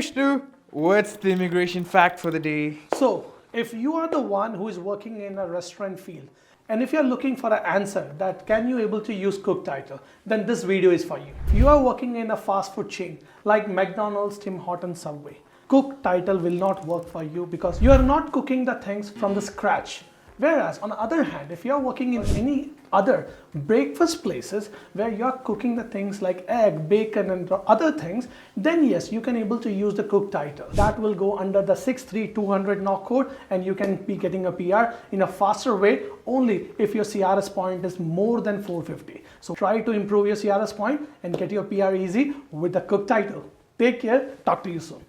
Vishnu, what's the immigration fact for the day? So, if you are the one who is working in a restaurant field, and if you're looking for an answer that can you able to use cook title, then this video is for you. If you are working in a fast food chain like McDonald's, Tim Hortons, Subway, cook title will not work for you because you are not cooking the things from the scratch. Whereas on the other hand, if you are working in any other breakfast places where you are cooking the things like egg, bacon and other things, then yes, you can able to use the cook title. That will go under the 63200 NOC code and you can be getting a PR in a faster way only if your CRS point is more than 450. So try to improve your CRS point and get your PR easy with the cook title. Take care. Talk to you soon.